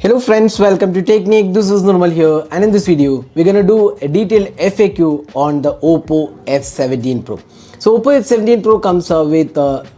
Hello friends, welcome to Technique. This is Nirmal here, and in this video we're gonna do a detailed FAQ on the Oppo F17 Pro. So Oppo F17 Pro comes with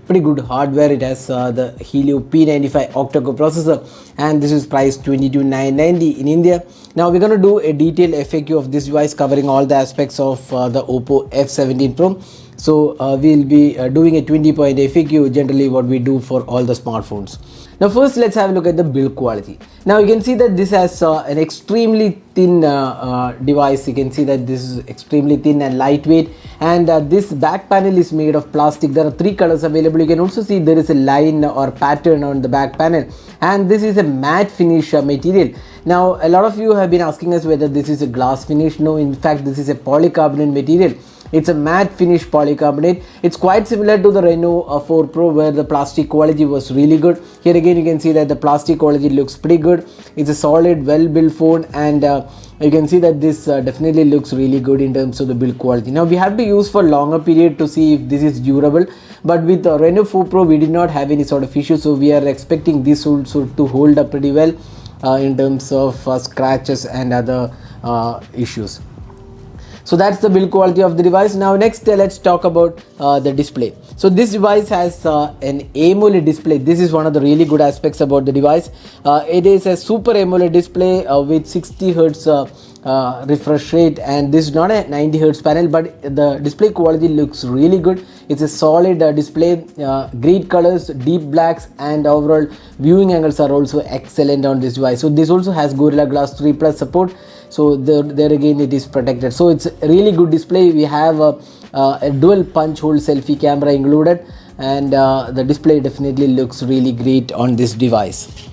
pretty good hardware. It has the Helio P95 octa-core processor, and this is priced 22,990 in India. Now we're gonna do a detailed FAQ of this device covering all the aspects of the Oppo F17 Pro. So we'll be doing a 20-point FAQ, generally what we do for all the smartphones. Now first let's have a look at the build quality. Now you can see that this has an extremely thin device. You can see that this is extremely thin and lightweight, and this back panel is made of plastic. There are three colors available. You can also see there is a line or pattern on the back panel, and this is a matte finish material. Now a lot of you have been asking us whether this is a glass finish. No, in fact this is a polycarbonate material. It's a matte finish polycarbonate. It's quite similar to the Reno 4 Pro where the plastic quality was really good. Here again you can see that the plastic quality looks pretty good. It's a solid, well built phone, and you can see that this definitely looks really good in terms of the build quality. Now we have to use for longer period to see if this is durable, but with the Reno 4 Pro we did not have any sort of issue, so we are expecting this also to hold up pretty well in terms of scratches and other issues. So that's the build quality of the device. Now next let's talk about the display. So this device has an AMOLED display. This is one of the really good aspects about the device. It is a super AMOLED display with 60 hertz refresh rate, and this is not a 90 hertz panel, but the display quality looks really good. It's a solid display, great colors, deep blacks, and overall viewing angles are also excellent on this device. So this also has Gorilla Glass 3 Plus support, so there again it is protected. So it's a really good display. We have a dual punch hole selfie camera included, and the display definitely looks really great on this device.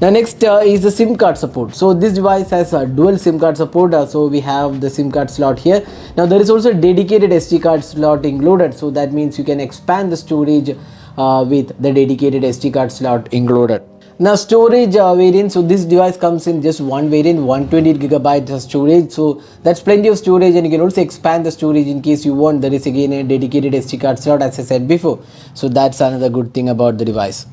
Now next is the SIM card support. So this device has a dual SIM card support, so we have the SIM card slot here. Now there is also a dedicated SD card slot included, so that means you can expand the storage with the dedicated SD card slot included. Now storage variant, so this device comes in just one variant, 128GB storage, so that's plenty of storage, and you can also expand the storage in case you want. There is again a dedicated SD card slot, as I said before, so that's another good thing about the device.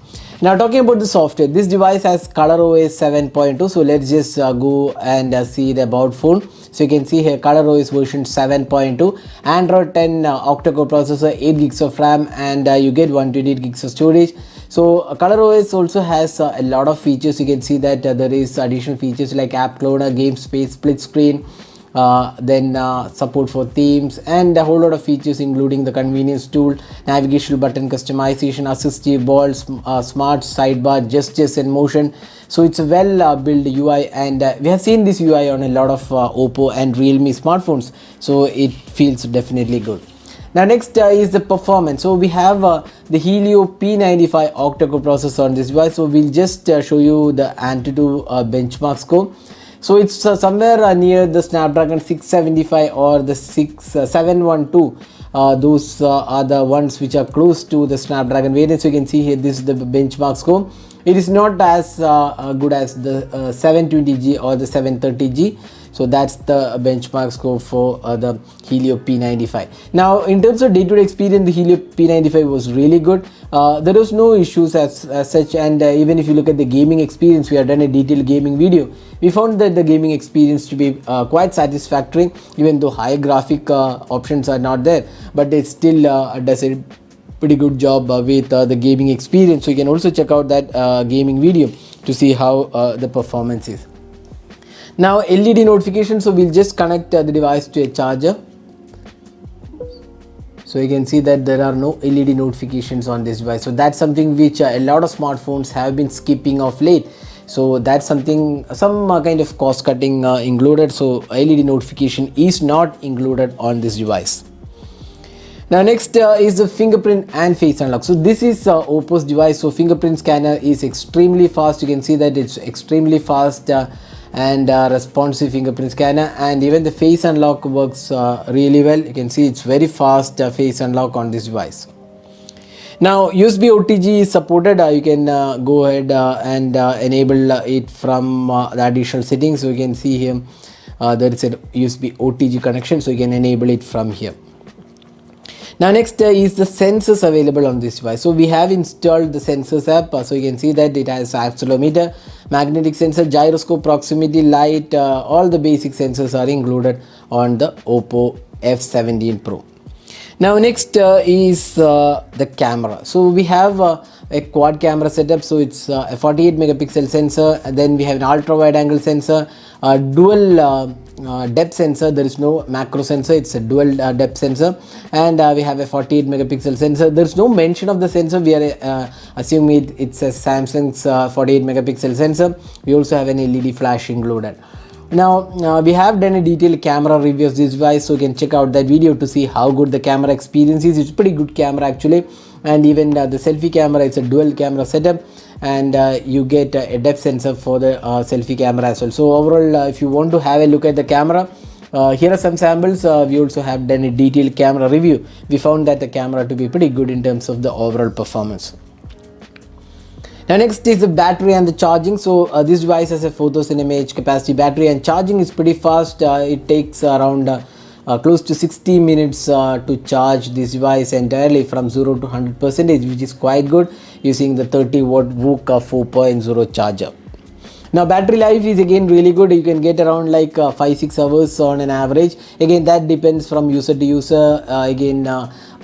Now talking about the software, this device has ColorOS 7.2, so let's just go and see the about phone. So you can see here ColorOS version 7.2, Android 10 octa-core processor, 8 gigs of RAM, and you get 128 gigs of storage. So ColorOS also has a lot of features. You can see that there is additional features like app cloner, game space, split screen, then support for themes, and a whole lot of features including the convenience tool, navigation button customization, assistive balls, smart sidebar, gestures and motion. So it's a well built UI, and we have seen this UI on a lot of Oppo and Realme smartphones, so it feels definitely good. Now next is the performance. So we have the Helio P95 octa-core processor on this device. So we'll just show you the Antutu benchmark score. So it's somewhere near the Snapdragon 675 or the 712. Those are the ones which are close to the Snapdragon variant. So you can see here this is the benchmark score. It is not as good as the 720G or the 730G. So that's the benchmark score for the Helio P95. Now in terms of day-to-day experience, the Helio P95 was really good. There was no issues as such, and even if you look at the gaming experience, we have done a detailed gaming video. We found that the gaming experience to be quite satisfactory, even though high graphic options are not there, but it still does a pretty good job with the gaming experience. So you can also check out that gaming video to see how the performance is. Now LED notification, so we'll just connect the device to a charger. So you can see that there are no LED notifications on this device. So that's something which a lot of smartphones have been skipping of late. So that's something, some kind of cost cutting included. So LED notification is not included on this device. Now next is the fingerprint and face unlock. So this is Oppo's device. So fingerprint scanner is extremely fast. You can see that it's extremely fast and responsive fingerprint scanner, and even the face unlock works really well. You can see it's very fast face unlock on this device. Now USB OTG is supported. You can go ahead and enable it from the additional settings. So you can see here there is a USB OTG connection, so you can enable it from here. Now next is the sensors available on this device. So we have installed the sensors app. So you can see that it has accelerometer, magnetic sensor, gyroscope, proximity light, all the basic sensors are included on the Oppo F17 Pro. Now next is the camera. So we have a quad camera setup. So it's a 48 megapixel sensor, and then we have an ultra wide angle sensor, dual depth sensor. There is no macro sensor, it's a dual depth sensor, and we have a 48 megapixel sensor. There's no mention of the sensor. We are assuming it's a Samsung's 48 megapixel sensor. We also have an LED flash included. Now we have done a detailed camera review of this device, so you can check out that video to see how good the camera experience is. It's pretty good camera actually, and even the selfie camera, it's a dual camera setup, and you get a depth sensor for the selfie camera as well. So overall, if you want to have a look at the camera, here are some samples. We also have done a detailed camera review. We found that the camera to be pretty good in terms of the overall performance. Now next is the battery and the charging. So this device has a 4000 mAh capacity battery, and charging is pretty fast. It takes around close to 60 minutes to charge this device entirely from 0 to 100%, which is quite good, using the 30 watt VOOC 4.0 charger. Now battery life is again really good. You can get around like 5-6 hours on an average. Again, that depends from user to user.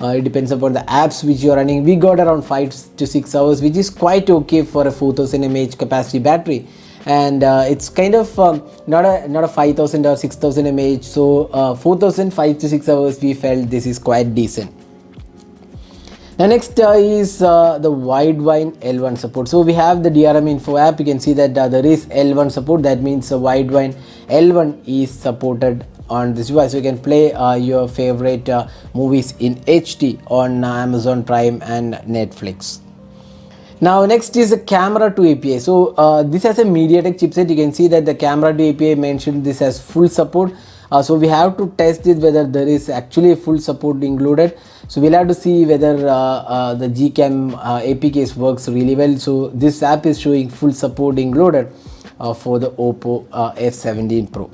It depends upon the apps which you are running. We got around 5 to 6 hours, which is quite okay for a 4000 mAh capacity battery, and it's kind of not a 5000 or 6000 mAh. So 4000, 5 to 6 hours, we felt this is quite decent. Now next is the Widevine L1 support. So we have the DRM Info app. You can see that there is L1 support. That means Widevine L1 is supported on this device. So you can play your favorite movies in HD on Amazon Prime and Netflix. Now next is the camera to API. So this has a MediaTek chipset. You can see that the camera to API mentioned this has full support. So we have to test it whether there is actually a full support included. So we'll have to see whether the Gcam APKs works really well. So this app is showing full support included for the Oppo F17 Pro.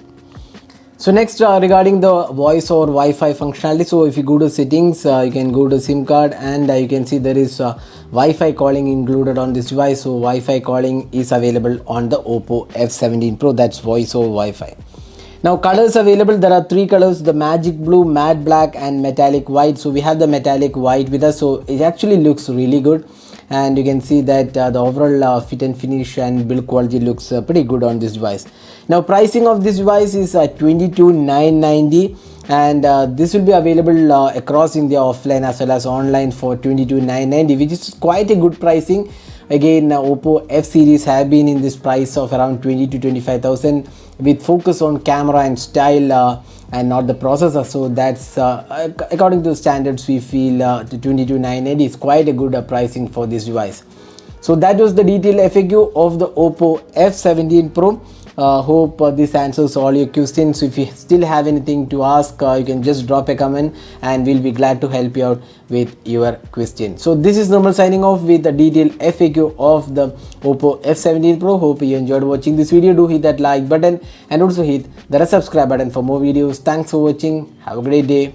So next regarding the voice or Wi-Fi functionality. So if you go to settings, you can go to SIM card, and you can see there is Wi-Fi calling included on this device. So Wi-Fi calling is available on the Oppo F17 Pro. That's voice over Wi-Fi. Now colors available, there are 3 colors: the magic blue, matte black, and metallic white. So we have the metallic white with us, so it actually looks really good, and you can see that the overall fit and finish and build quality looks pretty good on this device. Now pricing of this device is 22,990, and this will be available across India, offline as well as online, for 22,990, which is quite a good pricing. Again, Oppo F series have been in this price of around 20 to 25,000, with focus on camera and style and not the processor. So that's according to the standards, we feel the 22,980 is quite a good pricing for this device. So that was the detailed FAQ of the Oppo F17 Pro. Hope this answers all your questions. If you still have anything to ask, you can just drop a comment, and we'll be glad to help you out with your question. So this is Normal signing off with the detailed FAQ of the Oppo F17 Pro. Hope you enjoyed watching this video. Do hit that like button and also hit the subscribe button for more videos. Thanks for watching. Have a great day.